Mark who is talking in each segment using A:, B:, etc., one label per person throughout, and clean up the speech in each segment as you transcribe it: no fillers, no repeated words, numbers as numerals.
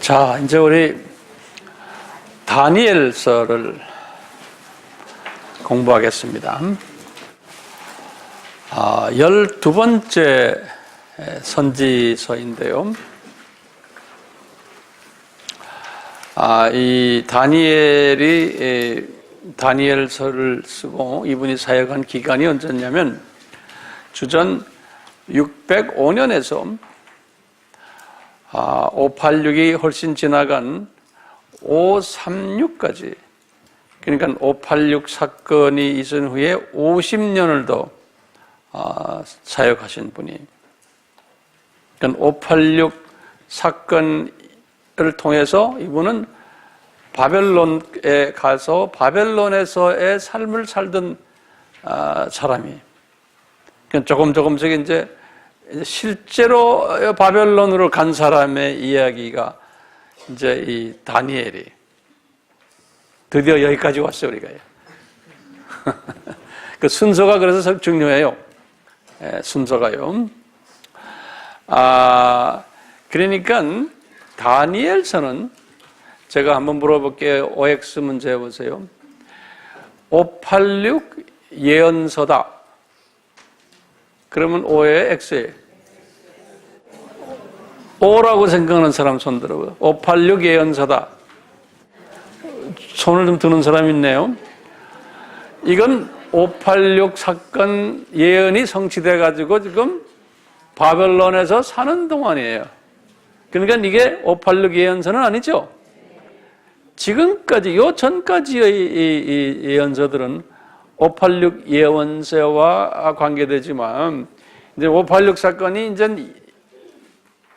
A: 자, 이제 우리 다니엘서를 공부하겠습니다. 12번째 선지서인데요. 이 다니엘이 다니엘서를 쓰고 이분이 사역한 기간이 언제냐면 주전 605년에서 586이 훨씬 지나간 536까지, 그러니까 586 사건이 있은 후에 50년을 더 사역하신 분이, 그러니까 586 사건을 통해서 이분은 바벨론에 가서 바벨론에서의 삶을 살던 사람이, 그러니까 조금씩 이제 실제로 바벨론으로 간 사람의 이야기가 이제 이 다니엘이 드디어 여기까지 왔어요, 우리가요. 그 순서가 그래서 중요해요. 순서가요. 그러니까 다니엘서는 제가 한번 물어볼게요. OX 문제 해보세요. 586 예언서다. 그러면 O에 X에 O라고 생각하는 사람 손 들어봐요. 586 예언서다. 손을 좀 드는 사람 있네요. 이건 586 사건 예언이 성취돼 가지고 지금 바벨론에서 사는 동안이에요. 그러니까 이게 586 예언서는 아니죠. 지금까지 요 전까지의 이 예언서들은 586 예언서와 관계되지만 이제 586 사건이 이제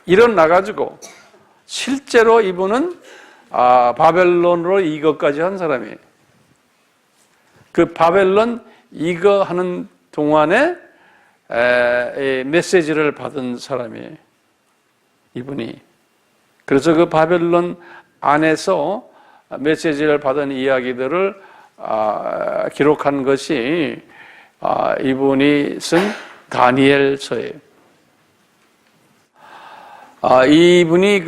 A: 일어나가지고 실제로 이분은 바벨론으로 이거까지 한 사람이에요. 그 바벨론 이거 하는 동안에 메시지를 받은 사람이에요. 이분이. 그래서 그 바벨론 안에서 메시지를 받은 이야기들을 기록한 것이 이분이 쓴 다니엘서예요. 이분이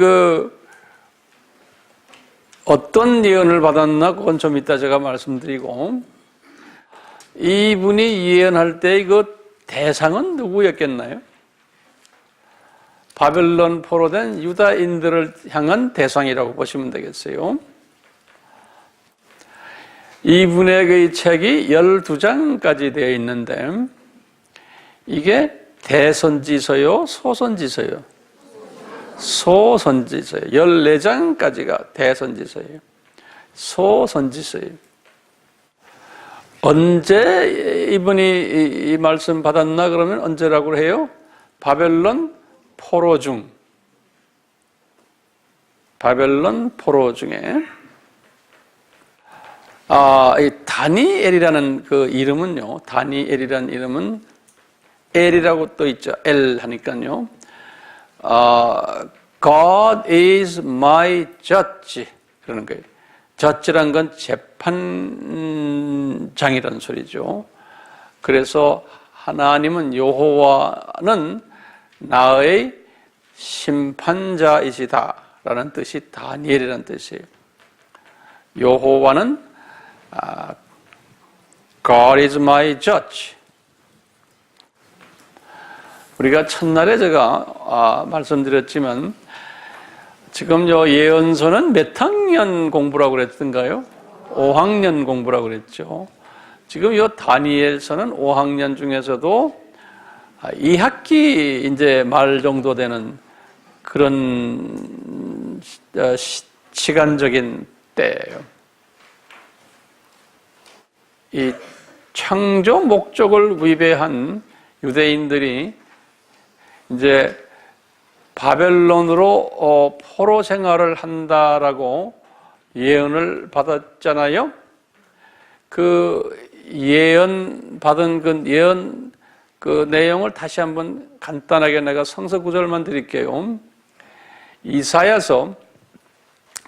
A: 어떤 예언을 받았나 그건 좀 이따 제가 말씀드리고, 이분이 예언할 때 대상은 누구였겠나요? 바벨론 포로된 유다인들을 향한 대상이라고 보시면 되겠어요. 이분의 그 책이 12장까지 되어 있는데 이게 대선지서요, 소선지서요? 소선지서예요. 14장까지가 대선지서예요. 소선지서예요. 언제 이분이 이 말씀 받았나 그러면 언제라고 해요? 바벨론 포로 중. 바벨론 포로 중에. 이 다니엘이라는 그 이름은요, 다니엘이라는 이름은 엘이라고 또 있죠. 엘 하니까요. God is my judge. 그러는 거예요. judge란 건 재판장이라는 소리죠. 그래서 하나님은 여호와는 나의 심판자이시다 라는 뜻이 다니엘이라는 뜻이에요. 여호와는 God is my judge. 우리가 첫날에 제가 말씀드렸지만 지금 요 예언서는 몇 학년 공부라고 그랬던가요? 5학년 공부라고 그랬죠. 지금 요 다니엘서는 5학년 중에서도 2학기 이제 말 정도 되는 그런 시간적인 때예요. 이 창조 목적을 위배한 유대인들이 이제 바벨론으로 포로 생활을 한다라고 예언을 받았잖아요. 그 예언 받은 그 내용을 다시 한번 간단하게 내가 성서 구절만 드릴게요. 이사야서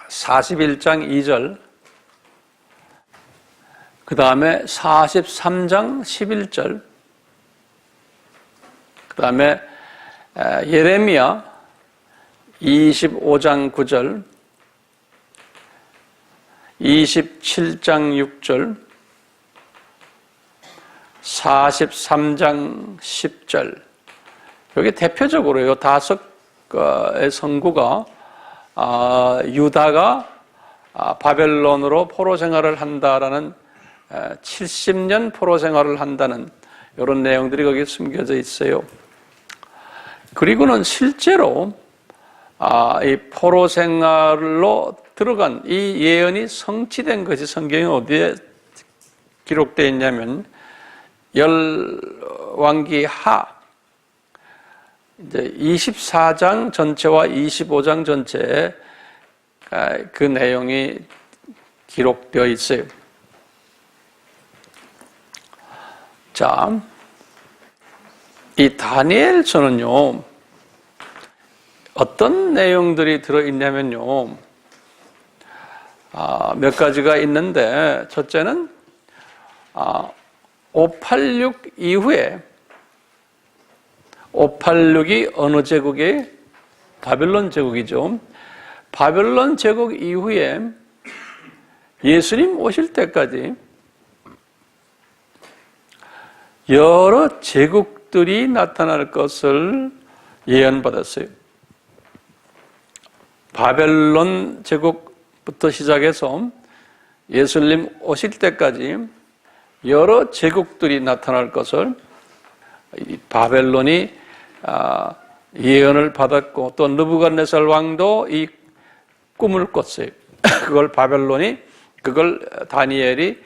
A: 41장 2절, 그 다음에 43장 11절, 그 다음에 예레미야 25장 9절, 27장 6절, 43장 10절. 여기 대표적으로 이 다섯 선구가 유다가 바벨론으로 포로 생활을 한다라는 70년 포로 생활을 한다는 이런 내용들이 거기에 숨겨져 있어요. 그리고는 실제로 이 포로 생활로 들어간 이 예언이 성취된 것이 성경에 어디에 기록되어 있냐면 열왕기하 이제 24장 전체와 25장 전체에 그 내용이 기록되어 있어요. 자, 이 다니엘서는요, 어떤 내용들이 들어있냐면요, 몇 가지가 있는데, 첫째는 586 이후에 586이 어느 제국이? 바벨론 제국이죠. 바벨론 제국 이후에 예수님 오실 때까지 여러 제국들이 나타날 것을 예언받았어요. 바벨론 제국부터 시작해서 예수님 오실 때까지 여러 제국들이 나타날 것을 바벨론이 예언을 받았고, 또 느부갓네살 왕도 이 꿈을 꿨어요. 그걸 다니엘이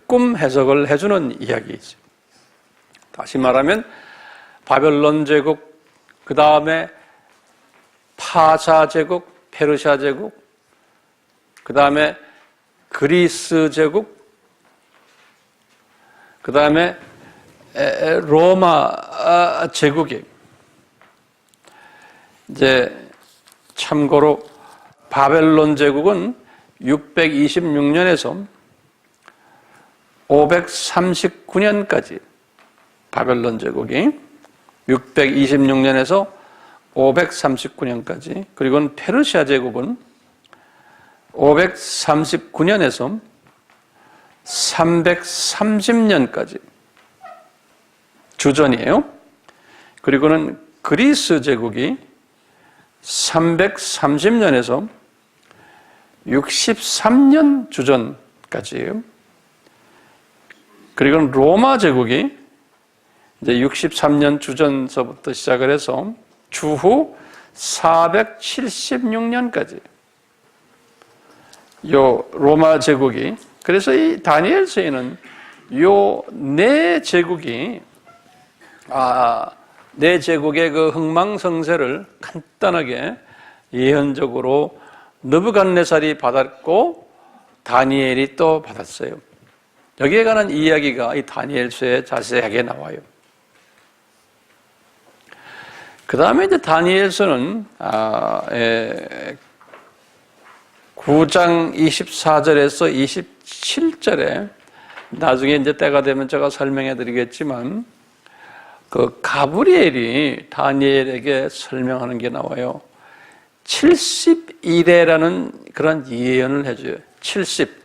A: 꿈 해석을 해주는 이야기이죠. 다시 말하면 바벨론 제국, 그 다음에 파사 제국, 페르시아 제국, 그 다음에 그리스 제국, 그 다음에 로마 제국이 이제 참고로 바벨론 제국은 626년에서 539년까지 바벨론 제국이 626년에서 539년까지, 그리고 페르시아 제국은 539년에서 330년까지 주전이에요. 그리고는 그리스 제국이 330년에서 63년 주전까지예요. 그리고 로마 제국이 이제 63년 주전서부터 시작을 해서 주후 476년까지 요 로마 제국이, 그래서 이 다니엘서에는 요 네 제국이 네 제국의 그 흥망성쇠를 간단하게 예언적으로 느부갓네살이 받았고 다니엘이 또 받았어요. 여기에 관한 이야기가 이 다니엘서에 자세하게 나와요. 그 다음에 이제 다니엘서는 9장 24절에서 27절에 나중에 이제 때가 되면 제가 설명해 드리겠지만 그 가브리엘이 다니엘에게 설명하는 게 나와요. 70일에라는 그런 예언을 해줘요. 70,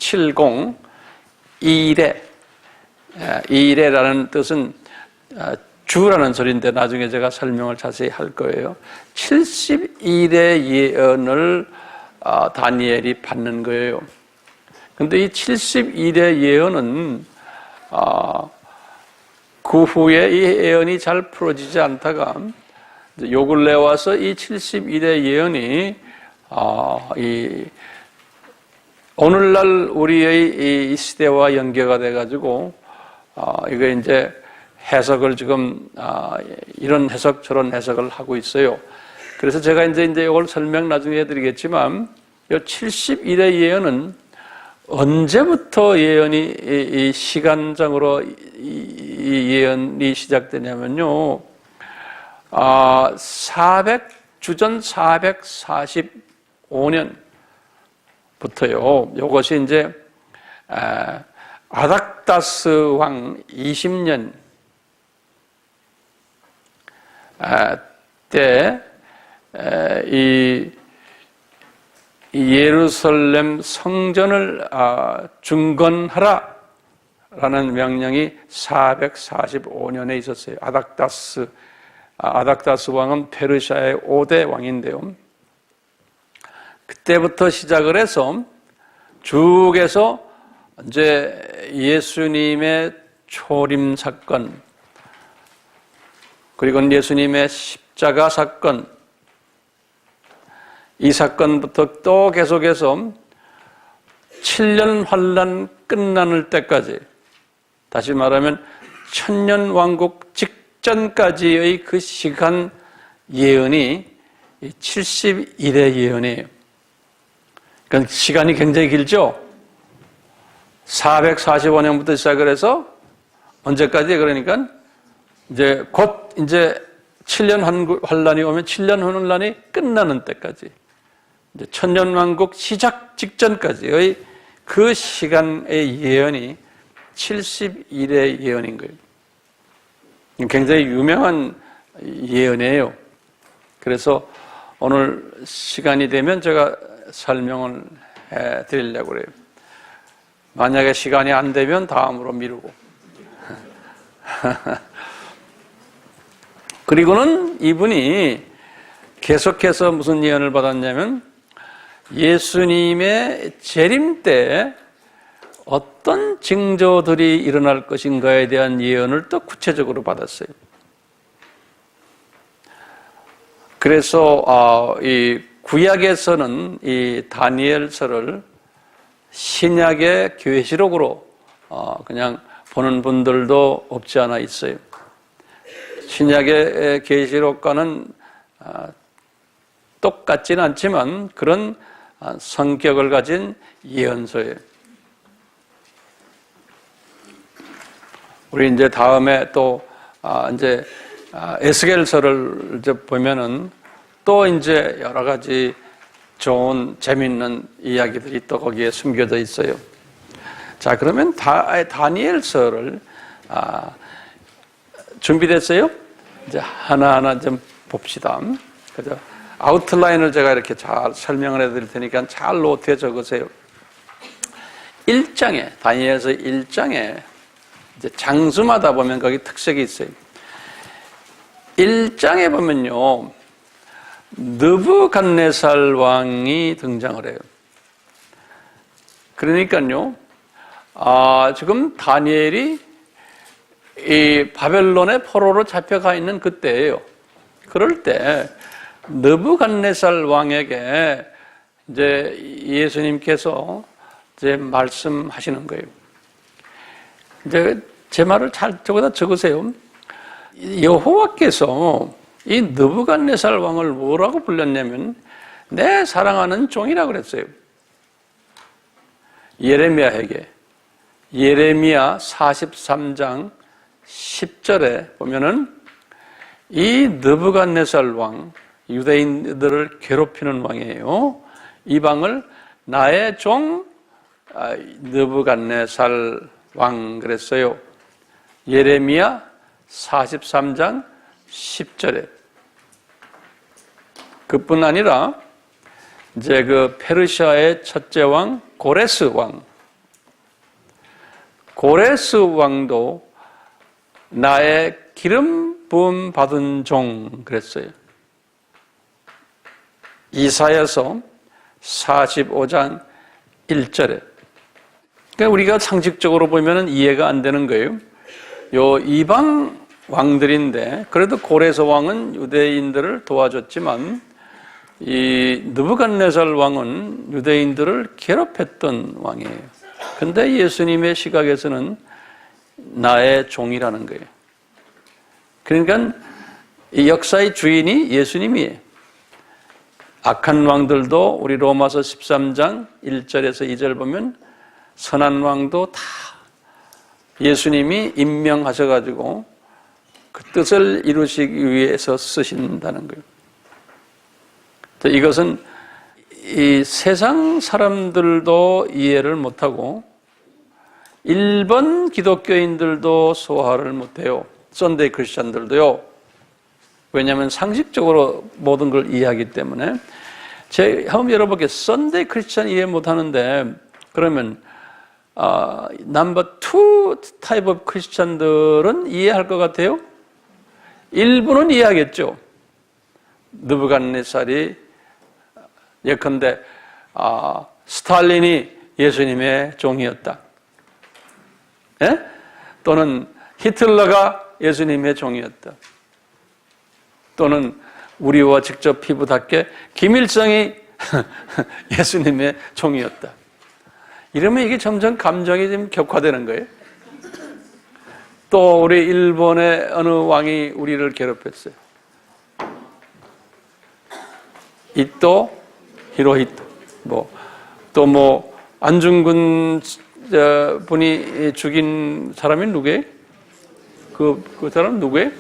A: 2일에. 2일에라는 뜻은 주라는 소리인데 나중에 제가 설명을 자세히 할 거예요. 70일의 예언을 다니엘이 받는 거예요. 근데 이 70일의 예언은 그 후에 이 예언이 잘 풀어지지 않다가 요 근래 와서 이 70일의 예언이 오늘날 우리의 이 시대와 연계가 돼가지고 이거 이제 해석을 지금 이런 해석 저런 해석을 하고 있어요. 그래서 제가 이제 이걸 설명 나중에 해드리겠지만 이 70일의 예언은 언제부터 예언이 이 시간적으로 이 예언이 시작되냐면요. 주전 445년부터요. 이것이 이제 아닥다스 왕 20년 때 예루살렘 성전을 중건하라 라는 명령이 445년에 있었어요. 아닥다스 왕은 페르시아의 5대 왕인데요. 그때부터 시작을 해서 쭉 해서 이제 예수님의 초림 사건, 그리고 예수님의 십자가 사건, 이 사건부터 또 계속해서 7년 환란 끝나는 때까지, 다시 말하면 천년왕국 직전까지의 그 시간 예언이 71의 예언이에요. 그러니까 시간이 굉장히 길죠? 445년부터 시작을 해서 언제까지? 그러니까 이제 곧 이제 7년 환란이 오면 7년 환란이 끝나는 때까지, 이제 천년왕국 시작 직전까지의 그 시간의 예언이 71의 예언인 거예요. 굉장히 유명한 예언이에요. 그래서 오늘 시간이 되면 제가 설명을 해 드리려고 그래요. 만약에 시간이 안 되면 다음으로 미루고. 그리고는 이분이 계속해서 무슨 예언을 받았냐면 예수님의 재림 때 어떤 징조들이 일어날 것인가에 대한 예언을 또 구체적으로 받았어요. 그래서 이 구약에서는 이 다니엘서를 신약의 계시록으로 그냥 보는 분들도 없지 않아 있어요. 신약의 계시록과는 똑같지는 않지만 그런 성격을 가진 예언서예요. 우리 이제 다음에 또 이제 에스겔서를 이제 보면은 또 이제 여러 가지 좋은 재밌는 이야기들이 또 거기에 숨겨져 있어요. 자, 그러면 다니엘서를 준비됐어요? 이제 하나하나 좀 봅시다. 그죠? 아웃라인을 제가 이렇게 잘 설명을 해드릴 테니까 잘 노트에 적으세요. 1장에, 다니엘서 1장에 이제 장수마다 보면 거기 특색이 있어요. 1장에 보면요, 느부갓네살 왕이 등장을 해요. 그러니까요, 지금 다니엘이 이 바벨론의 포로로 잡혀가 있는 그때예요. 그럴 때 느부갓네살 왕에게 이제 예수님께서 이제 말씀하시는 거예요. 이제 제 말을 잘 저거다 적으세요. 여호와께서 이 느부갓네살 왕을 뭐라고 불렀냐면 내 사랑하는 종이라고 그랬어요. 예레미야에게. 예레미야 43장 10절에 보면은 이 느부갓네살 왕, 유대인들을 괴롭히는 왕이에요. 이 왕을 나의 종 느부갓네살 왕 그랬어요. 예레미야 43장 10절에. 그뿐 아니라 이제 그 페르시아의 첫째 왕 고레스 왕도 나의 기름 부음 받은 종 그랬어요. 이사야서 45장 1절에. 그러니까 우리가 상식적으로 보면은 이해가 안 되는 거예요. 요 이방 왕들인데 그래도 고레스 왕은 유대인들을 도와줬지만 이 느부갓네살 왕은 유대인들을 괴롭혔던 왕이에요. 근데 예수님의 시각에서는 나의 종이라는 거예요. 그러니까 이 역사의 주인이 예수님이에요. 악한 왕들도 우리 로마서 13장 1절에서 2절 보면 선한 왕도 다 예수님이 임명하셔가지고 그 뜻을 이루시기 위해서 쓰신다는 거예요. 이것은 이 세상 사람들도 이해를 못하고 일본 기독교인들도 소화를 못해요. 선데이 크리스찬들도요. 왜냐하면 상식적으로 모든 걸 이해하기 때문에. 한번 열어볼게요. 썬데이 크리스천 이해 못하는데 그러면 넘버 2 타입 오브 크리스천들은 이해할 것 같아요? 일부는 이해하겠죠. 느부갓네살이 예컨대 스탈린이 예수님의 종이었다. 예? 또는 히틀러가 예수님의 종이었다. 또는 우리와 직접 피부 닿게 김일성이 예수님의 종이었다. 이러면 이게 점점 감정이 좀 격화되는 거예요. 또 우리 일본의 어느 왕이 우리를 괴롭혔어요. 이토 히로히토 또 안중근 분이 죽인 사람이 누구예요? 그 사람 누구예요?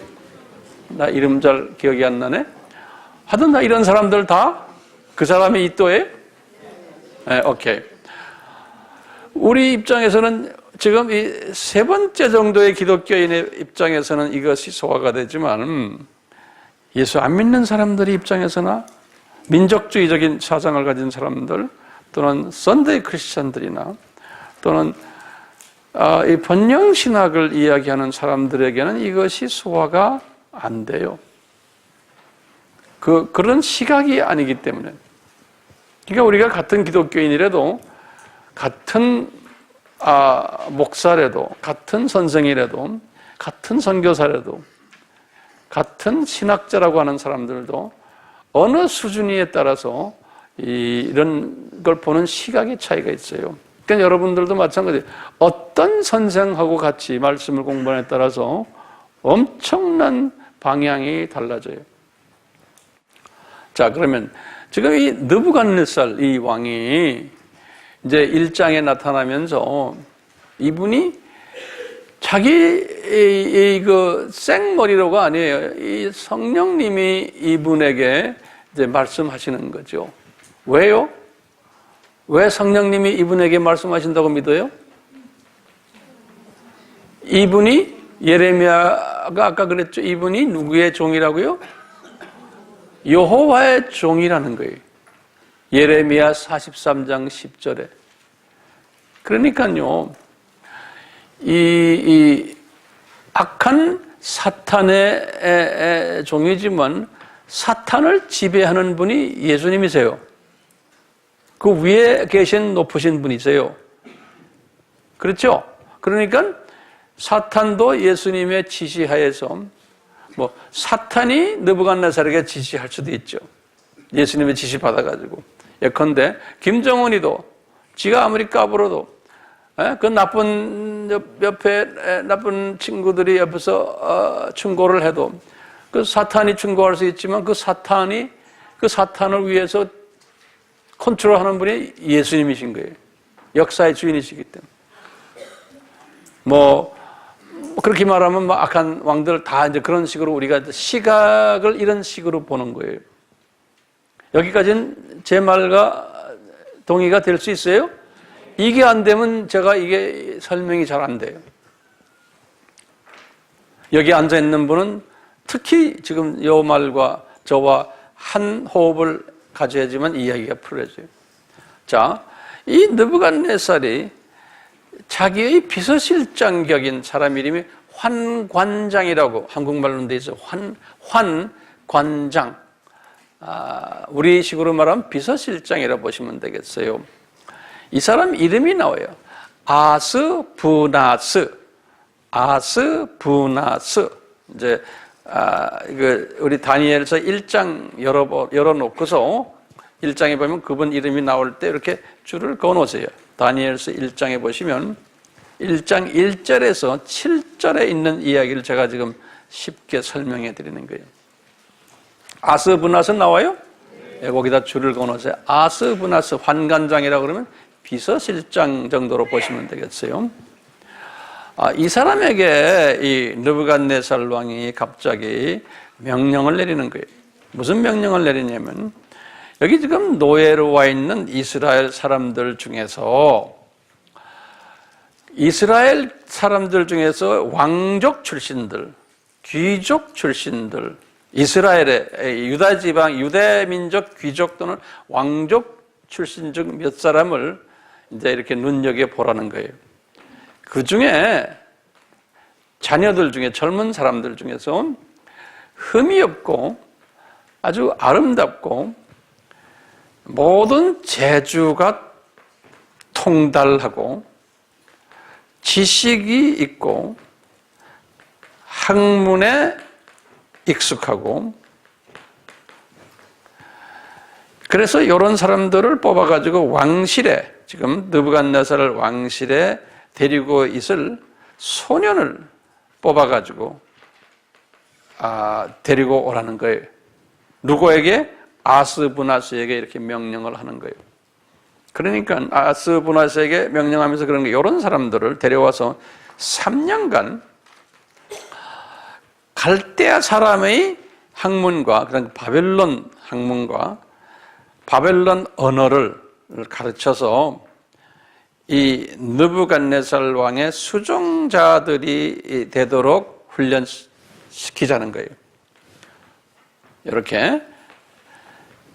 A: 나 이름 잘 기억이 안 나네. 하여튼 나 이런 사람들 다 그 사람이 이토예요? 네, 오케이. 우리 입장에서는 지금 이 세 번째 정도의 기독교인의 입장에서는 이것이 소화가 되지만 예수 안 믿는 사람들의 입장에서나 민족주의적인 사상을 가진 사람들 또는 썬데이 크리스천들이나 또는 이 번영신학을 이야기하는 사람들에게는 이것이 소화가 안 돼요. 그런 시각이 아니기 때문에. 그러니까 우리가 같은 기독교인이라도 같은 목사라도 같은 선생이라도 같은 선교사라도 같은 신학자라고 하는 사람들도 어느 수준이에 따라서 이런 걸 보는 시각의 차이가 있어요. 그러니까 여러분들도 마찬가지예요. 어떤 선생하고 같이 말씀을 공부하느냐에 따라서 엄청난 방향이 달라져요. 자, 그러면 지금 이 느부갓네살 이 왕이 이제 1장에 나타나면서 이분이 자기 그 생머리로가 아니에요. 이 성령님이 이분에게 이제 말씀하시는 거죠. 왜요? 왜 성령님이 이분에게 말씀하신다고 믿어요? 이분이 예레미야가 아까 그랬죠. 이분이 누구의 종이라고요? 여호와의 종이라는 거예요. 예레미야 43장 10절에. 그러니까요, 이 악한 사탄의 종이지만 사탄을 지배하는 분이 예수님이세요. 그 위에 계신 높으신 분이세요. 그렇죠? 그러니까 사탄도 예수님의 지시하에서 사탄이 느부갓네살에게 지시할 수도 있죠. 예수님의 지시 받아가지고. 예컨대 김정은이도 지가 아무리 까불어도 그 나쁜 옆에 나쁜 친구들이 옆에서 충고를 해도 그 사탄이 충고할 수 있지만 그 사탄을 위해서 컨트롤하는 분이 예수님이신 거예요. 역사의 주인이시기 때문에. 그렇게 말하면 악한 왕들 다 이제 그런 식으로 우리가 시각을 이런 식으로 보는 거예요. 여기까지는 제 말과 동의가 될 수 있어요? 이게 안 되면 제가 이게 설명이 잘 안 돼요. 여기 앉아 있는 분은 특히 지금 요 말과 저와 한 호흡을 가져야지만 이야기가 풀어져요. 자, 이 느부갓네살이 자기의 비서실장격인 사람 이름이 환관장이라고 한국말로 돼 있어요. 환관장. 우리 식으로 말하면 비서실장이라고 보시면 되겠어요. 이 사람 이름이 나와요. 아스부나스. 이제 우리 다니엘서 1장 열어놓고서 1장에 보면 그분 이름이 나올 때 이렇게 줄을 그어놓으세요. 다니엘서 1장에 보시면 1장 1절에서 7절에 있는 이야기를 제가 지금 쉽게 설명해 드리는 거예요. 아스부나스 나와요? 네, 거기다 줄을 그어놓으세요. 아스부나스 환관장이라고 그러면 비서실장 정도로 보시면 되겠어요. 이 사람에게 이 느부갓네살 왕이 갑자기 명령을 내리는 거예요. 무슨 명령을 내리냐면 여기 지금 노예로 와 있는 이스라엘 사람들 중에서 왕족 출신들, 귀족 출신들 이스라엘의 유다 지방, 유대 민족 귀족 또는 왕족 출신 중 몇 사람을 이제 이렇게 눈여겨 보라는 거예요. 그 중에 자녀들 중에 젊은 사람들 중에서 흠이 없고 아주 아름답고 모든 재주가 통달하고 지식이 있고 학문에 익숙하고, 그래서 이런 사람들을 뽑아가지고 왕실에, 지금 느부갓네살 왕실에 데리고 있을 소년을 뽑아가지고 데리고 오라는 거예요. 누구에게? 아스부나스에게 이렇게 명령을 하는 거예요. 그러니까 아스부나스에게 명령하면서 그런 게, 이런 사람들을 데려와서 3년간 갈대아 사람의 학문과 그다음 바벨론 학문과 바벨론 언어를 가르쳐서 이 느부갓네살 왕의 수종자들이 되도록 훈련시키자는 거예요. 이렇게.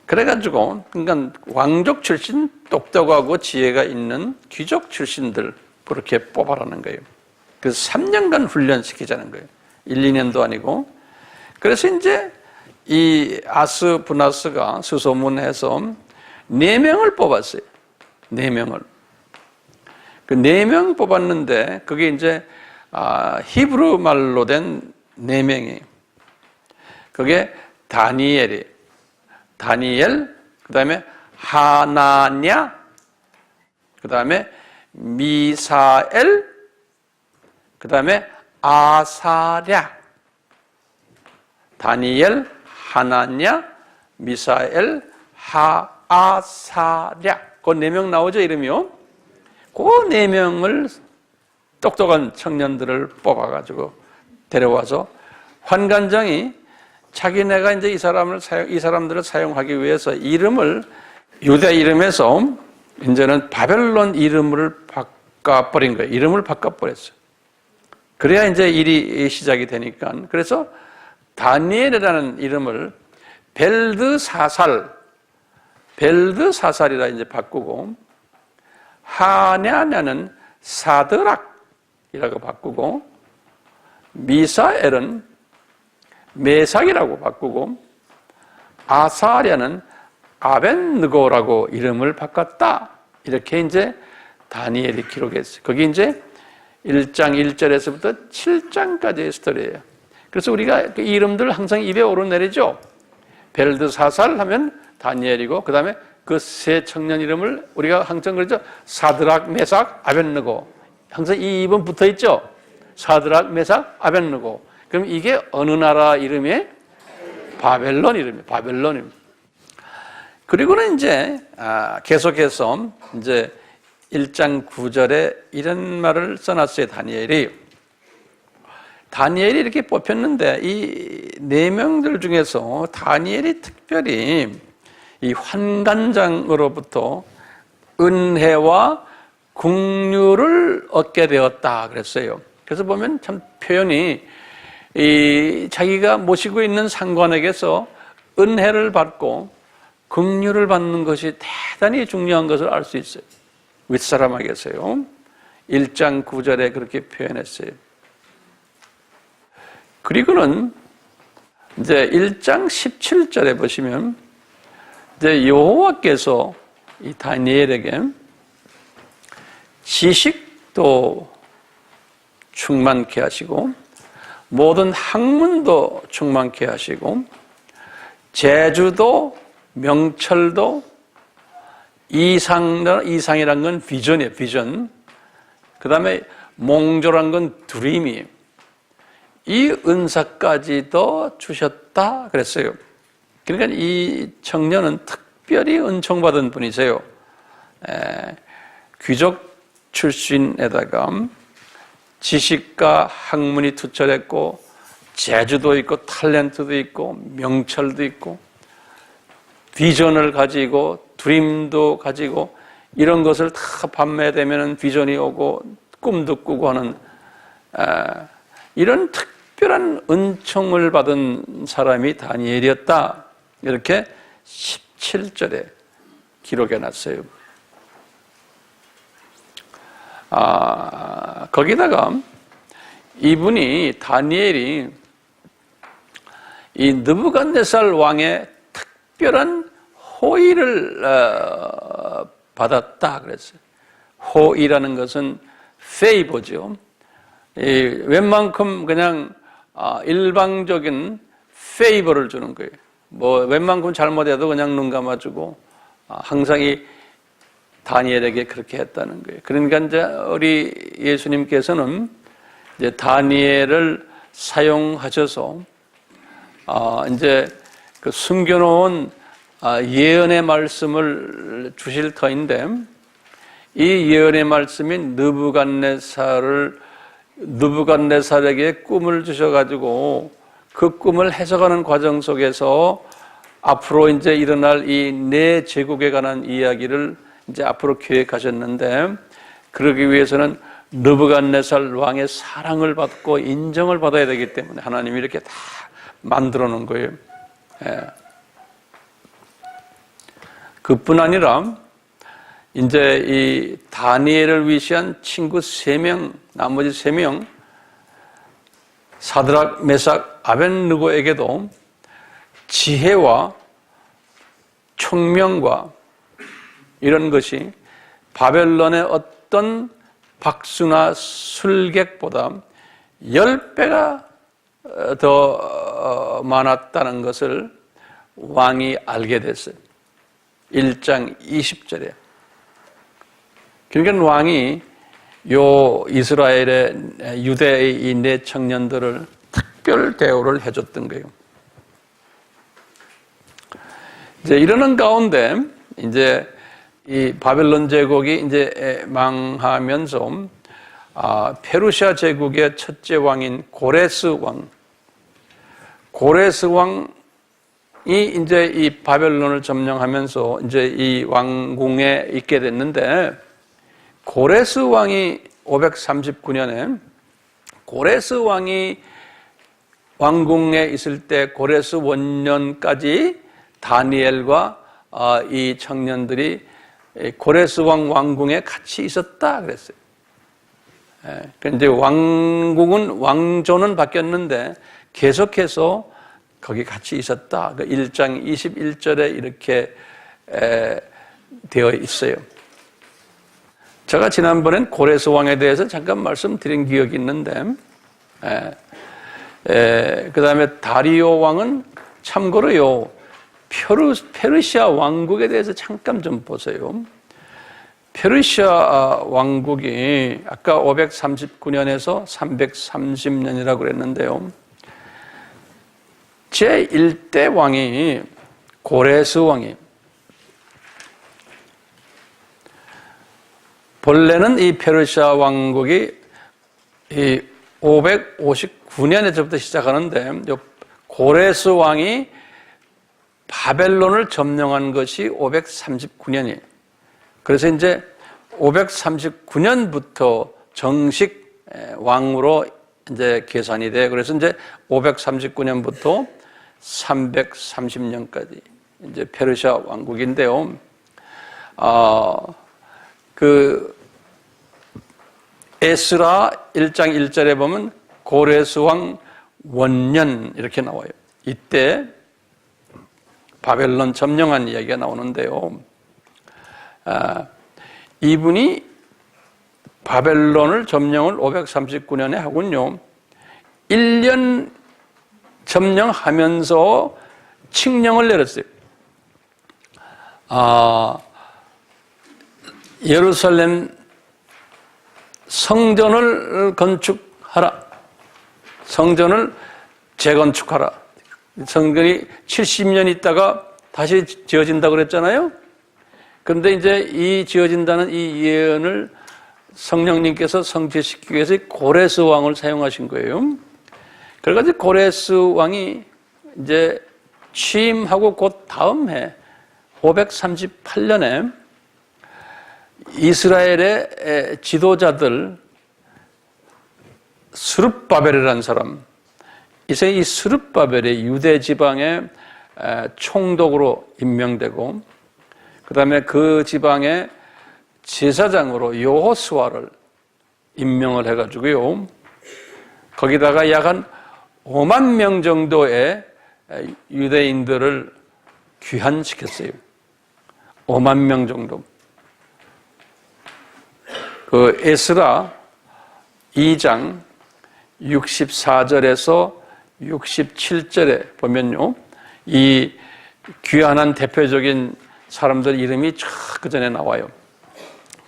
A: 그래가지고, 그러니까 왕족 출신 똑똑하고 지혜가 있는 귀족 출신들 그렇게 뽑아라는 거예요. 그래서 3년간 훈련시키자는 거예요. 1, 2년도 아니고. 그래서 이제 이 아스부나스가 수소문해서 4명을 뽑았어요. 4명을. 그 4명 뽑았는데, 그게 이제 히브리 말로 된 4명이에요. 그게 다니엘, 그 다음에 하나냐, 그 다음에 미사엘, 그 다음에 아사랴. 다니엘, 하나냐, 미사엘, 아사랴. 그 4명 나오죠, 이름이요? 그 4명을 똑똑한 청년들을 뽑아가지고 데려와서 환관장이 자기네가 이제 이 사람들을 사용하기 위해서 이름을 유대 이름에서 이제는 바벨론 이름을 바꿔버린 거예요. 이름을 바꿔버렸어요. 그래야 이제 일이 시작이 되니까. 그래서 다니엘이라는 이름을 벨드사살이라 이제 바꾸고, 하냐냐는 사드락이라고 바꾸고, 미사엘은 메삭이라고 바꾸고, 아사랴는 아벤느고라고 이름을 바꿨다. 이렇게 이제 다니엘이 기록했어요. 거기 이제 1장 1절에서부터 7장까지의 스토리예요. 그래서 우리가 그 이름들 항상 입에 오르내리죠. 벨드사살 하면 다니엘이고, 그 다음에 그 세 청년 이름을 우리가 항상 그러죠. 사드락, 메삭, 아벤느고. 항상 이 입은 붙어 있죠. 사드락, 메삭, 아벤느고. 그럼 이게 어느 나라 이름이에요? 바벨론 이름이에요. 바벨론 이름. 그리고는 이제 계속해서 이제 1장 9절에 이런 말을 써놨어요. 다니엘이 이렇게 뽑혔는데, 이 4명들 중에서 다니엘이 특별히 이 환관장으로부터 은혜와 긍휼을 얻게 되었다 그랬어요. 그래서 보면 참 표현이, 이 자기가 모시고 있는 상관에게서 은혜를 받고 긍휼을 받는 것이 대단히 중요한 것을 알 수 있어요. 윗사람에게서요. 1장 9절에 그렇게 표현했어요. 그리고는 이제 1장 17절에 보시면 이제 여호와께서 이 다니엘에게 지식도 충만케 하시고 모든 학문도 충만케 하시고 재주도 명철도 이상이란 건 비전이에요. 비전. 그 다음에 몽조란 건 드림이에요. 이 은사까지도 주셨다 그랬어요. 그러니까 이 청년은 특별히 은총받은 분이세요. 귀족 출신에다가 지식과 학문이 투철했고 재주도 있고 탤런트도 있고 명철도 있고 비전을 가지고 드림도 가지고 이런 것을 다 판매되면 비전이 오고 꿈도 꾸고 하는 이런 특별한 은총을 받은 사람이 다니엘이었다. 이렇게 17절에 기록해 놨어요. 거기다가 이분이 다니엘이 이 느부갓네살 왕의 특별한 호의를 받았다 그랬어요. 호의라는 것은 페이버죠. 웬만큼 그냥 일방적인 페이버를 주는 거예요. 뭐 웬만큼 잘못해도 그냥 눈 감아주고 항상 이 다니엘에게 그렇게 했다는 거예요. 그러니까 이제 우리 예수님께서는 이제 다니엘을 사용하셔서 이제 그 숨겨놓은 예언의 말씀을 주실 터인데, 이 예언의 말씀이 느부갓네살에게 꿈을 주셔가지고 그 꿈을 해석하는 과정 속에서 앞으로 이제 일어날 이 네 제국에 관한 이야기를 이제 앞으로 계획하셨는데, 그러기 위해서는 느부갓네살 왕의 사랑을 받고 인정을 받아야 되기 때문에 하나님이 이렇게 다 만들어 놓은 거예요. 그뿐 아니라 이제 이 다니엘을 위시한 친구 3명, 나머지 3명, 사드락, 메삭, 아벳느고에게도 지혜와 총명과 이런 것이 바벨론의 어떤 박수나 술객보다 10배가 더 많았다는 것을 왕이 알게 됐어요. 1장 20절에. 그러니까 왕이 요 이스라엘의 유대의 이 네 청년들을 특별 대우를 해줬던 거예요. 이제 이러는 가운데 이제 이 바벨론 제국이 이제 망하면서 페르시아 제국의 첫째 왕인 고레스 왕이 이제 이 바벨론을 점령하면서 이제 이 왕궁에 있게 됐는데, 고레스 왕이 539년에 고레스 왕이 왕궁에 있을 때 고레스 원년까지 다니엘과 이 청년들이 고레스 왕 왕궁에 같이 있었다 그랬어요. 그런데 왕조는 바뀌었는데 계속해서 거기 같이 있었다. 1장 21절에 이렇게 되어 있어요. 제가 지난번엔 고레스 왕에 대해서 잠깐 말씀드린 기억이 있는데, 그 다음에 다리오 왕은 참고로요, 페르시아 왕국에 대해서 잠깐 좀 보세요. 페르시아 왕국이 아까 539년에서 330년이라고 그랬는데요. 제1대 왕이 고레스 왕이, 본래는 이 페르시아 왕국이 이 559년에서부터 시작하는데, 고레스 왕이 바벨론을 점령한 것이 539년이에요. 그래서 이제 539년부터 정식 왕으로 이제 계산이 돼. 그래서 이제 539년부터 330년까지 이제 페르시아 왕국인데요. 그 에스라 1장 1절에 보면 고레스 왕 원년 이렇게 나와요. 이때 바벨론 점령한 이야기가 나오는데요. 이분이 바벨론을 점령을 539년에 하군요. 1년 점령하면서 칙령을 내렸어요. 예루살렘 성전을 건축하라. 성전을 재건축하라. 성전이 70년 있다가 다시 지어진다고 그랬잖아요. 그런데 이제 이 지어진다는 이 예언을 성령님께서 성취시키기 위해서 고레스 왕을 사용하신 거예요. 그래가지고 고레스 왕이 이제 취임하고 곧 다음 해 538년에 이스라엘의 지도자들 스룹바벨이라는 사람, 이제 이 스룹바벨이 유대 지방의 총독으로 임명되고, 그 다음에 그 지방의 제사장으로 여호수아를 임명을 해가지고요, 거기다가 약 한 5만 명 정도의 유대인들을 귀환시켰어요. 5만 명 정도. 그 에스라 2장 64절에서 67절에 보면요, 이 귀환한 대표적인 사람들 이름이 쫙 그 전에 나와요.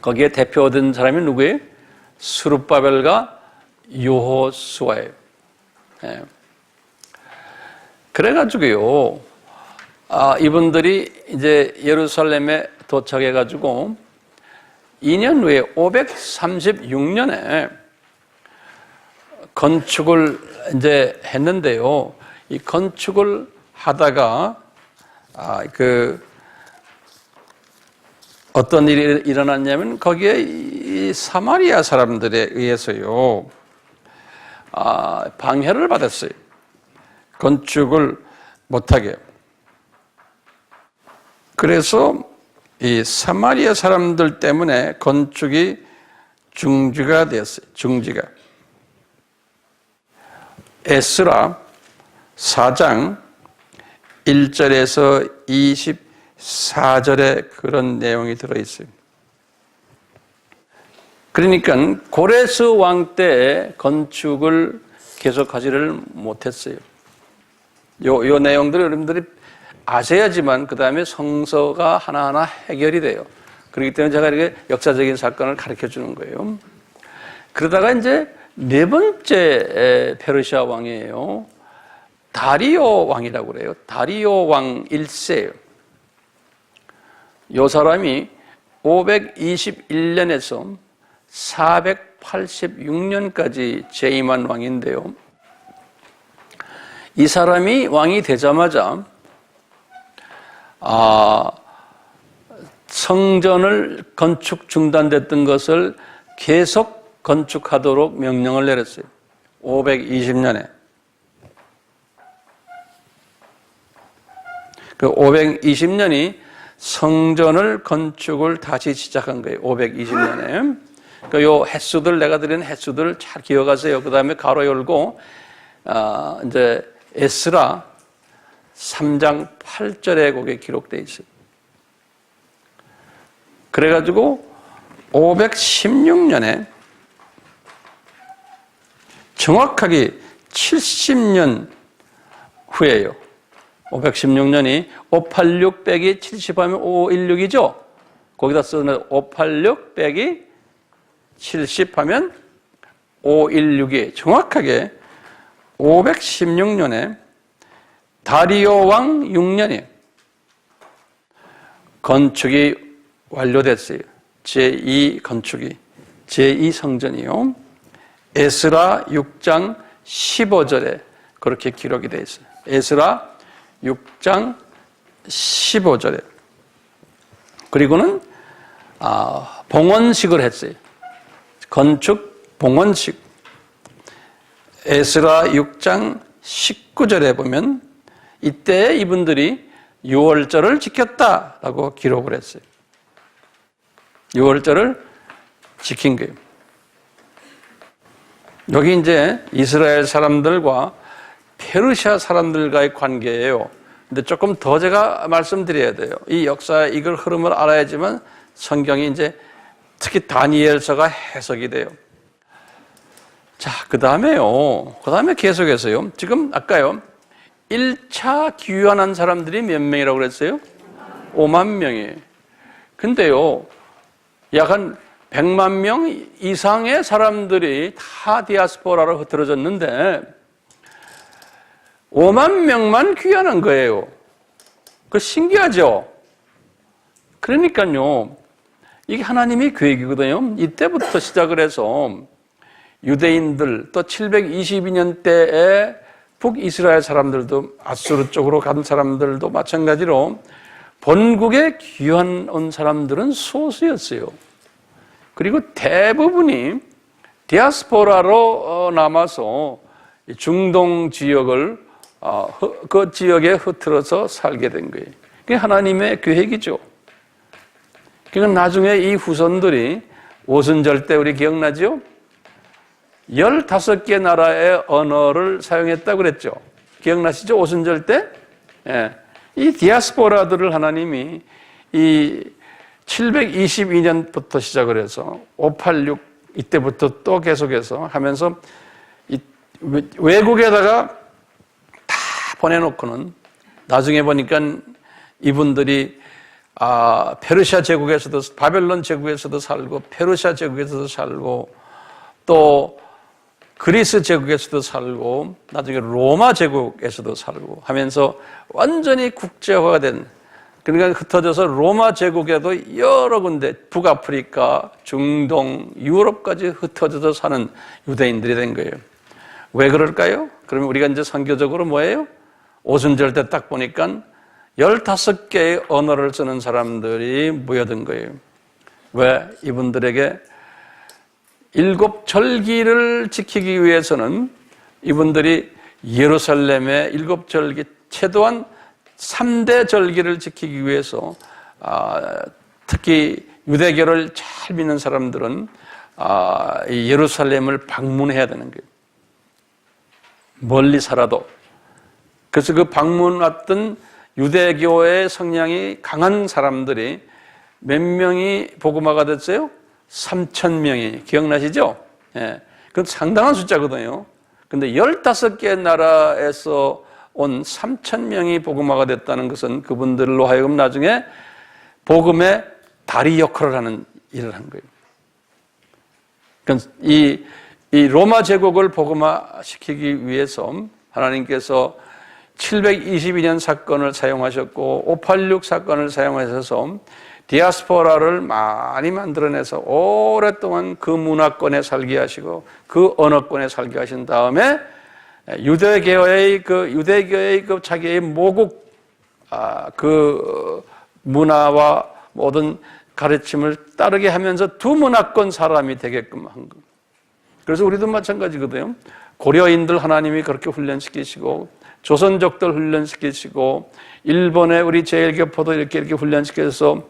A: 거기에 대표된 사람이 누구예요? 스룹바벨과 여호수아예요. 예. 그래가지고요, 이분들이 이제 예루살렘에 도착해가지고 2년 후에 536년에 건축을 이제 했는데요. 이 건축을 하다가 어떤 일이 일어났냐면 거기에 이 사마리아 사람들에 의해서요, 방해를 받았어요. 건축을 못하게. 그래서 이 사마리아 사람들 때문에 건축이 중지가 되었어요. 중지가. 에스라 4장 1절에서 24절에 그런 내용이 들어있어요. 그러니까 고레스 왕 때 건축을 계속하지를 못했어요. 요 내용들을 여러분들이 아셔야지만 그 다음에 성서가 하나하나 해결이 돼요. 그렇기 때문에 제가 이렇게 역사적인 사건을 가르쳐 주는 거예요. 그러다가 이제 네 번째 페르시아 왕이에요. 다리오 왕이라고 그래요. 다리오 왕 1세예요. 이 사람이 521년에서 486년까지 재임한 왕인데요. 이 사람이 왕이 되자마자 성전을 건축 중단됐던 것을 계속 건축하도록 명령을 내렸어요. 520년에. 그 520년이 성전을 건축을 다시 시작한 거예요. 520년에. 그 요 횟수들, 내가 드린 횟수들을 잘 기억하세요. 그 다음에 가로 열고, 이제 에스라 3장 8절에 거기에 기록되어 있어요. 그래가지고 516년에 정확하게 70년 후에요. 516년이 586 빼기 70하면 516이죠? 거기다 쓰는 586 빼기 70하면 516이 정확하게 516년에 다리오 왕 6년에 건축이 완료됐어요. 제2 건축이, 제2성전이요. 에스라 6장 15절에 그렇게 기록이 되어 있어요. 에스라 6장 15절에. 그리고는 봉헌식을 했어요. 건축 봉헌식. 에스라 6장 19절에 보면 이때 이분들이 6월절을 지켰다라고 기록을 했어요. 6월절을 지킨 거예요. 여기 이제 이스라엘 사람들과 페르시아 사람들과의 관계예요. 근데 조금 더 제가 말씀드려야 돼요. 이 역사의 이걸 흐름을 알아야지만 성경이 이제 특히 다니엘서가 해석이 돼요. 자, 그 다음에 계속해서요. 지금 아까요. 1차 귀환한 사람들이 몇 명이라고 그랬어요? 5만 명이에요. 근데요. 약 한 100만 명 이상의 사람들이 다 디아스포라로 흩어졌는데 5만 명만 귀환한 거예요. 그 신기하죠? 그러니까요. 이게 하나님의 계획이거든요. 이때부터 시작을 해서 유대인들 또 722년 때에 북이스라엘 사람들도 아수르 쪽으로 간 사람들도 마찬가지로 본국에 귀환 온 사람들은 소수였어요. 그리고 대부분이 디아스포라로 남아서 중동 지역을 그 지역에 흩어져서 살게 된 거예요. 그게 하나님의 계획이죠. 그러니까 나중에 이 후손들이 오순절 때 우리 기억나죠? 15개 나라의 언어를 사용했다고 그랬죠. 기억나시죠? 오순절 때? 예. 이 디아스포라들을 하나님이 이 722년부터 시작을 해서 586 이때부터 또 계속해서 하면서 이 외국에다가 다 보내놓고는 나중에 보니까 이분들이 페르시아 제국에서도 바벨론 제국에서도 살고 페르시아 제국에서도 살고 또 그리스 제국에서도 살고 나중에 로마 제국에서도 살고 하면서 완전히 국제화가 된, 그러니까 흩어져서 로마 제국에도 여러 군데 북아프리카, 중동, 유럽까지 흩어져서 사는 유대인들이 된 거예요. 왜 그럴까요? 그러면 우리가 이제 선교적으로 뭐예요? 오순절 때 딱 보니까 15개의 언어를 쓰는 사람들이 모여든 거예요. 왜? 이분들에게 7절기를 지키기 위해서는 이분들이 예루살렘의 7절기, 최소한 3대 절기를 지키기 위해서 특히 유대교를 잘 믿는 사람들은 이 예루살렘을 방문해야 되는 거예요. 멀리 살아도. 그래서 그 방문 왔던 유대교의 성향이 강한 사람들이 몇 명이 복음화가 됐어요? 3,000명이. 기억나시죠? 예. 그건 상당한 숫자거든요. 근데 15개 나라에서 온 3,000명이 복음화가 됐다는 것은 그분들로 하여금 나중에 복음의 다리 역할을 하는 일을 한 거예요. 그러니까 이 로마 제국을 복음화시키기 위해서 하나님께서 722년 사건을 사용하셨고 586 사건을 사용하셔서 디아스포라를 많이 만들어내서 오랫동안 그 문화권에 살게 하시고 그 언어권에 살게 하신 다음에 유대교의 그 자기의 모국 그 문화와 모든 가르침을 따르게 하면서 두 문화권 사람이 되게끔 한 거. 그래서 우리도 마찬가지거든요. 고려인들 하나님이 그렇게 훈련시키시고 조선족들 훈련시키시고 일본의 우리 제일교포도 이렇게 훈련시켜서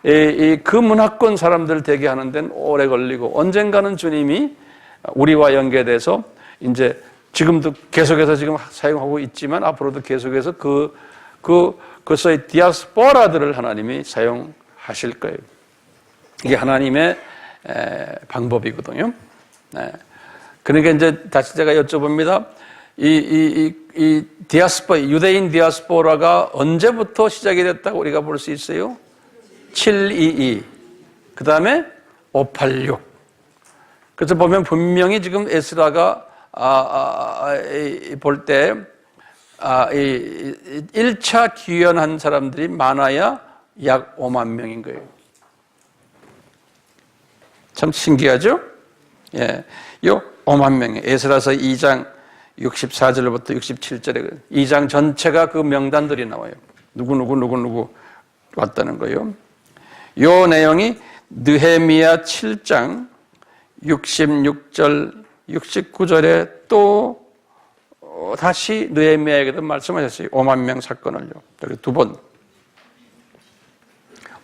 A: 그 문화권 사람들 되게 하는 데는 오래 걸리고 언젠가는 주님이 우리와 연계돼서 이제 지금도 계속해서 지금 사용하고 있지만 앞으로도 계속해서 그소위 디아스포라들을 하나님이 사용하실 거예요. 이게 하나님의 방법이거든요. 네. 그러니까 이제 다시 제가 여쭤봅니다. 이 유대인 디아스포라가 언제부터 시작이 됐다고 우리가 볼 수 있어요? 722. 그 다음에 586. 그래서 보면 분명히 지금 에스라가 볼 때 1차 귀환한 사람들이 많아야 약 5만 명인 거예요. 참 신기하죠? 예, 요 5만 명이에요. 에스라서 2장 64절부터 67절에 2장 전체가 그 명단들이 나와요. 누구 왔다는 거예요. 요 내용이 느헤미야 7장 66절 69절에 또 다시 느헤미야에게도 말씀하셨어요. 5만 명 사건을요. 여기 두 번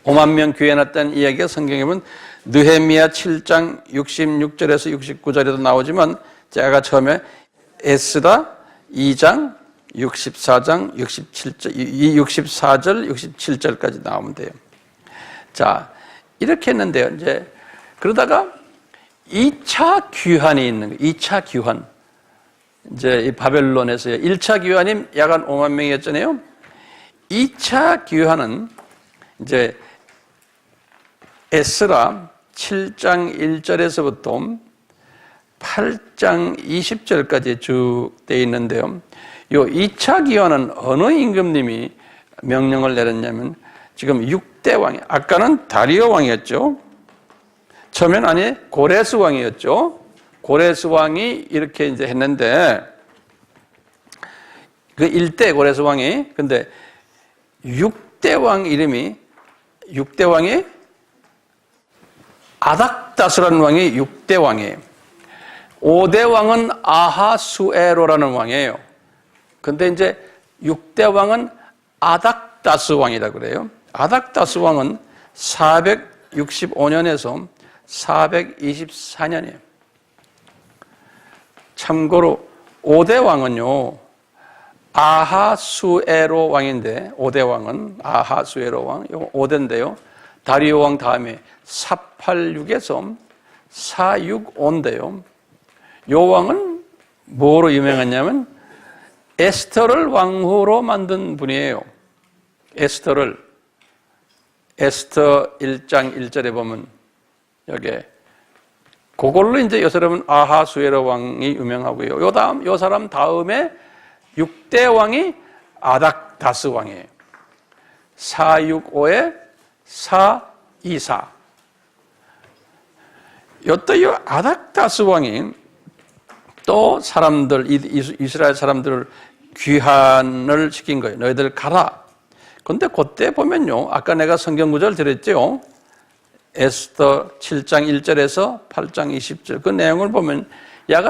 A: 5만 명 귀환했다는 이야기가 성경에 보면 느헤미야 7장 66절에서 69절에도 나오지만 제가 처음에 에스라 2장 64장 67절 64절 67절까지 나오면 돼요. 자, 이렇게 했는데요. 이제 그러다가 2차 귀환이 있는 거예요. 2차 귀환. 이제 이 바벨론에서요. 1차 귀환이 약 한 5만 명이었잖아요. 2차 귀환은 이제 에스라 7장 1절에서부터 8장 20절까지 쭉 되어 있는데요. 이 2차 귀환은 어느 임금님이 명령을 내렸냐면 지금 6대 왕이, 아까는 다리오 왕이었죠. 처음엔 아니 고레스 왕이었죠. 고레스 왕이 이렇게 이제 했는데 그 1대 고레스 왕이, 근데 6대 왕 이름이 6대 왕이 아닥다스라는 왕이 6대 왕이에요. 5대 왕은 아하수에로라는 왕이에요. 근데 이제 6대 왕은 아닥다스 왕이라 그래요. 아닥다스 왕은 465년에서 424년이에요. 참고로 5대 왕은요, 아하수에로 왕인데, 5대 왕은 아하수에로 왕, 이거 5대인데요. 다리오 왕 다음에 486에서 465인데요. 요 왕은 뭐로 유명했냐면 에스더를 왕후로 만든 분이에요. 에스더 1장 1절에 보면 여기에 그걸로 이제 요 사람은 아하수에로 왕이 유명하고요. 요 사람 다음에 6대 왕이 아닥다스 왕이에요. 465에 424. 요때 이 아닥다스 왕이 또 사람들, 이스라엘 사람들을 귀환을 시킨 거예요. 너희들 가라. 근데 그때 보면요, 아까 내가 성경 구절 드렸죠. 에스더 7장 1절에서 8장 20절 그 내용을 보면 약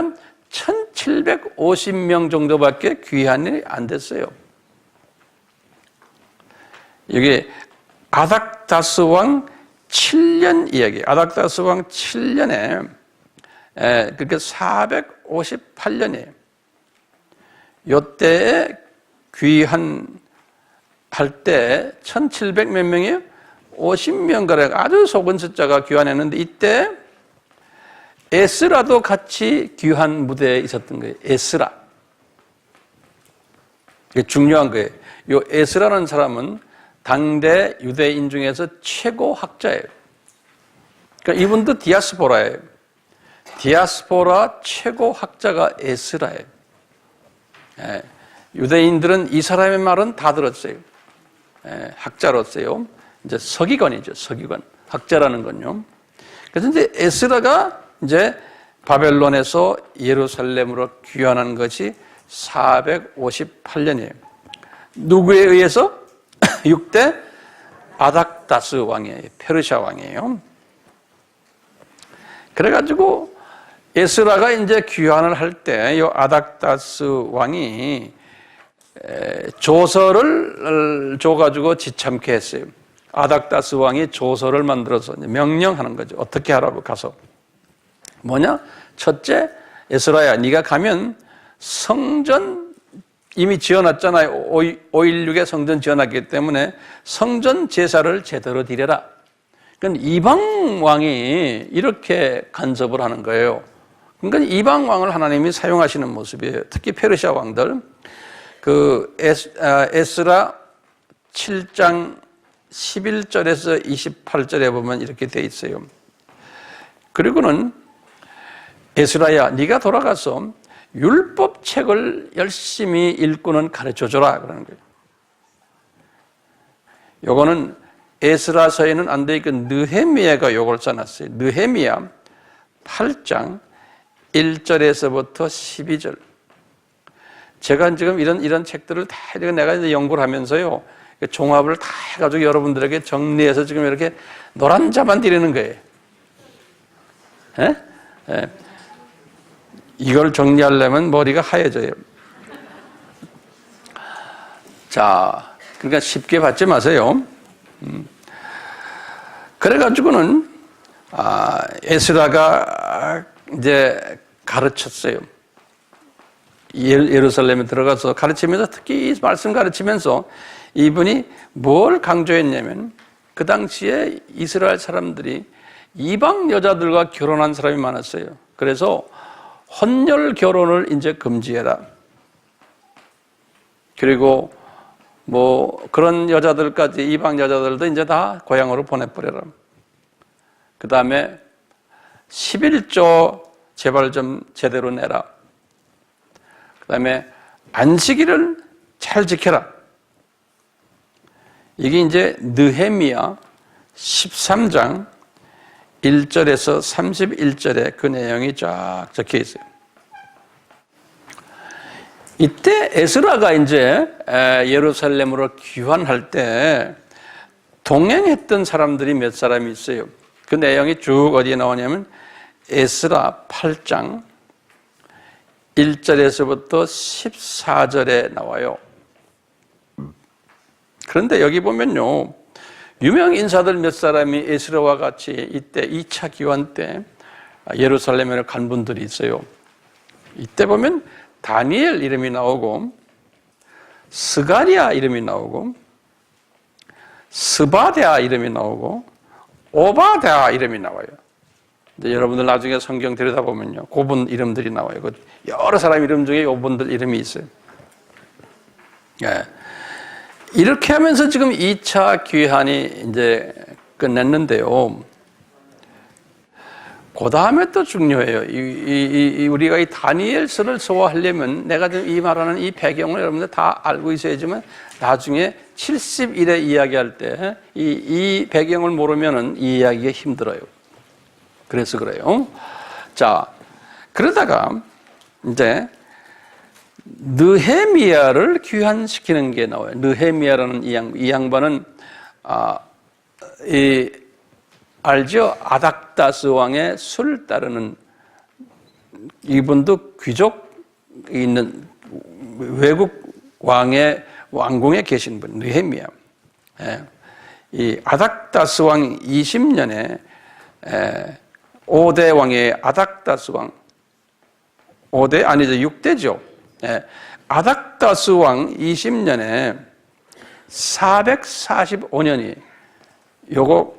A: 1750명 정도밖에 귀환이 안 됐어요. 이게 아닥다스 왕 7년 이야기. 아닥다스 왕 7년에 그렇게 458년이에요. 요때에 귀환할 때 1700 몇 명이에요? 50명 가량 아주 속은 숫자가 귀환했는데 이때 에스라도 같이 귀환 무대에 있었던 거예요. 에스라. 이게 중요한 거예요. 요 에스라는 사람은 당대 유대인 중에서 최고 학자예요. 그러니까 이분도 디아스포라예요. 디아스포라 최고 학자가 에스라예요. 예, 유대인들은 이 사람의 말은 다 들었어요. 예, 학자로서요. 이제 서기관이죠. 서기관. 학자라는 건요. 그래서 이제 에스라가 이제 바벨론에서 예루살렘으로 귀환한 것이 458년이에요. 누구에 의해서? 6대 아닥다스 왕이에요. 페르시아 왕이에요. 그래가지고 에스라가 이제 귀환을 할 때 이 아닥다스 왕이 조서를 줘가지고 지참케 했어요. 아닥다스 왕이 조서를 만들어서 명령하는 거죠. 어떻게 하라고 가서. 뭐냐? 첫째, 에스라야, 네가 가면 성전 이미 지어놨잖아요. 516에 성전 지어놨기 때문에 성전 제사를 제대로 드려라. 그러니까 이방 왕이 이렇게 간섭을 하는 거예요. 그러니까 이방 왕을 하나님이 사용하시는 모습이에요. 특히 페르시아 왕들. 그 에스라 7장 11절에서 28절에 보면 이렇게 돼 있어요. 그리고는 에스라야, 네가 돌아가서 율법책을 열심히 읽고는 가르쳐줘라 그러는 거예요. 요거는 에스라서에는 안 돼 있고 느헤미야가 요걸 써놨어요. 느헤미야 8장 1절에서부터 12절. 제가 지금 이런 책들을 다 내가 이제 연구를 하면서요, 종합을 다 해가지고 여러분들에게 정리해서 지금 이렇게 노란자만 드리는 거예요. 예? 예. 이걸 정리하려면 머리가 하얘져요. 자, 그러니까 쉽게 받지 마세요. 그래가지고는 에스라가 이제 가르쳤어요. 예루살렘에 들어가서 가르치면서 특히 이 말씀 가르치면서 이분이 뭘 강조했냐면 그 당시에 이스라엘 사람들이 이방 여자들과 결혼한 사람이 많았어요. 그래서 혼혈 결혼을 이제 금지해라. 그리고 뭐 그런 여자들까지 이방 여자들도 이제 다 고향으로 보내버려라. 그 다음에 11조 제발 좀 제대로 내라. 그 다음에 안식일을 잘 지켜라. 이게 이제 느헤미야 13장 1절에서 31절에 그 내용이 쫙 적혀 있어요. 이때 에스라가 이제 예루살렘으로 귀환할 때 동행했던 사람들이 몇 사람이 있어요. 그 내용이 쭉 어디에 나오냐면 에스라 8장 1절에서부터 14절에 나와요. 그런데 여기 보면요, 유명 인사들 몇 사람이 에스라와 같이 이때 2차 기환 때 예루살렘에 간 분들이 있어요. 이때 보면 다니엘 이름이 나오고 스가랴 이름이 나오고 스바랴 이름이 나오고 오바댜 이름이 나와요. 근데 여러분들 나중에 성경 들여다보면요, 그분 이름들이 나와요. 여러 사람 이름 중에 이분들 이름이 있어요. 예. 이렇게 하면서 지금 2차 귀환이 이제 끝냈는데요. 그 다음에 또 중요해요. 우리가 이 다니엘서를 소화하려면 내가 지금 이 말하는 이 배경을 여러분들 다 알고 있어야지만 나중에 70일에 이야기할 때 이 배경을 모르면은 이 이야기가 힘들어요. 그래서 그래요. 자, 그러다가 이제 느헤미야를 귀환시키는 게 나와요. 느헤미야라는 이 양반은 알죠? 아닥다스 왕의 수를 따르는, 이분도 귀족 있는 외국 왕궁에 계신 분, 느헤미야. 예. 이 아닥다스 왕 20년에 5대 왕의 아닥다스 왕, 5대 아니죠, 6대죠. 예. 아닥다스 왕 20년에 445년이, 요거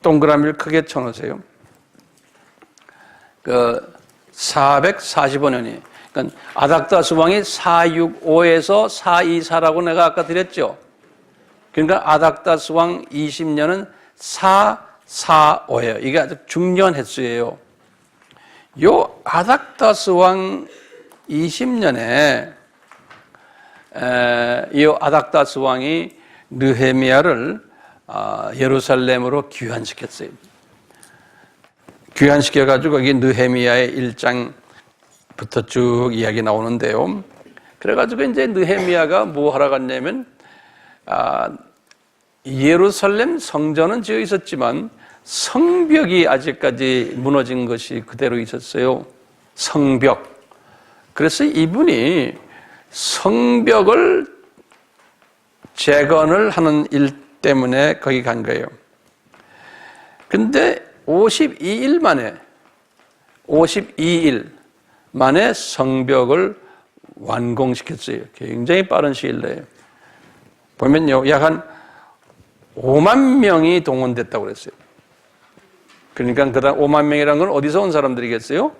A: 동그라미를 크게 쳐놓으세요. 445년이. 그러니까 아닥다스 왕이 465에서 424라고 내가 아까 드렸죠. 그러니까 아닥다스 왕 20년은 445예요. 이게 아주 중요한 횟수예요. 요 아닥다스 왕 20년에 이 아닥다스 왕이 느헤미야를 예루살렘으로 귀환시켰어요. 귀환시켜가지고 여기 느헤미야의 1장부터 쭉 이야기 나오는데요. 그래가지고 이제 느헤미야가 뭐 하러 갔냐면, 예루살렘 성전은 지어 있었지만 성벽이 아직까지 무너진 것이 그대로 있었어요. 성벽. 그래서 이분이 성벽을 재건을 하는 일 때문에 거기 간 거예요. 근데 52일 만에 성벽을 완공시켰어요. 굉장히 빠른 시일 내에. 보면요, 약 한 5만 명이 동원됐다고 그랬어요. 그러니까 그다음 5만 명이라는 건 어디서 온 사람들이겠어요?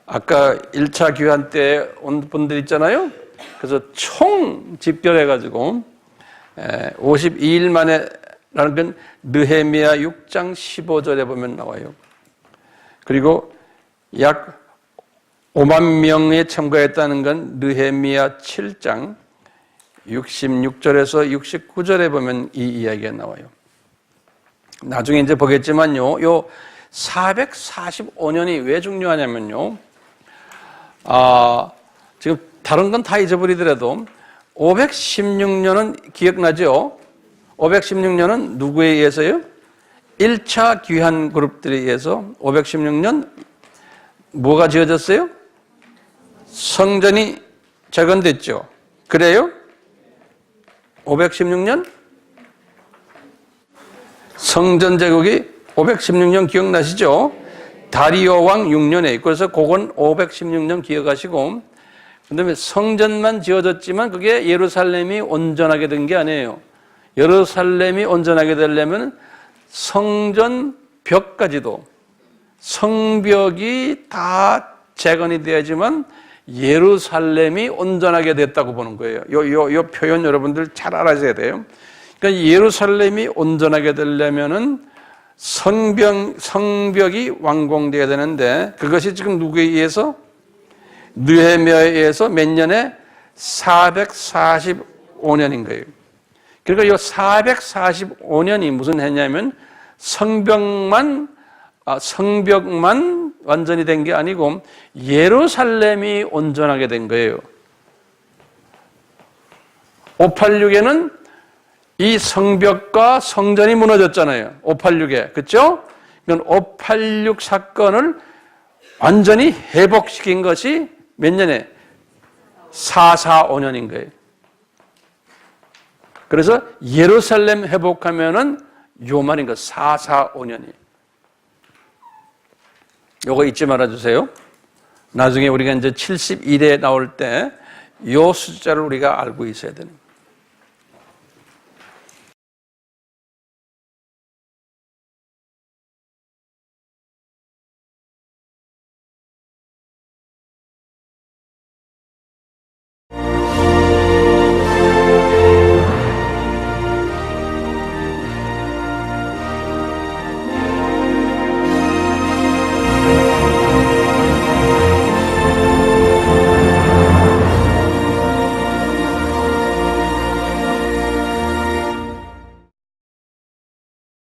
A: 아까 1차 귀환 때 온 분들 있잖아요. 그래서 총 집결해가지고 52일 만에 라는 건 느헤미야 6장 15절에 보면 나와요. 그리고 약 5만 명이 참가했다는 건 느헤미야 7장 66절에서 69절에 보면 이 이야기가 나와요. 나중에 이제 보겠지만요, 요 445년이 왜 중요하냐면요, 지금 다른 건 다 잊어버리더라도 516년은 기억나죠? 516년은 누구에 의해서요? 1차 귀환 그룹들에 의해서 516년 뭐가 지어졌어요? 성전이 재건됐죠. 그래요? 516년? 성전 제국이 516년 기억나시죠? 다리오 왕 6년에. 그래서 그건 516년 기억하시고, 그다음에 성전만 지어졌지만 그게 예루살렘이 온전하게 된 게 아니에요. 예루살렘이 온전하게 되려면 성전 벽까지도, 성벽이 다 재건이 돼야지만 예루살렘이 온전하게 됐다고 보는 거예요. 요 표현 여러분들 잘 알아셔야 돼요. 그러니까 예루살렘이 온전하게 되려면은 성벽이 완공돼야 되는데, 그것이 지금 누구에 의해서? 느헤미야에 의해서 몇 년에? 445년인 거예요. 그러니까 이 445년이 무슨 해냐면 성벽만 완전히 된 게 아니고 예루살렘이 온전하게 된 거예요. 586에는 이 성벽과 성전이 무너졌잖아요. 586에. 그렇죠? 이건 586 사건을 완전히 회복시킨 것이 몇 년에? 445년인 거예요. 그래서 예루살렘 회복하면은 요 말인 거 445년이에요. 요거 잊지 말아주세요. 나중에 우리가 이제 72대 나올 때 요 숫자를 우리가 알고 있어야 되는 거예요.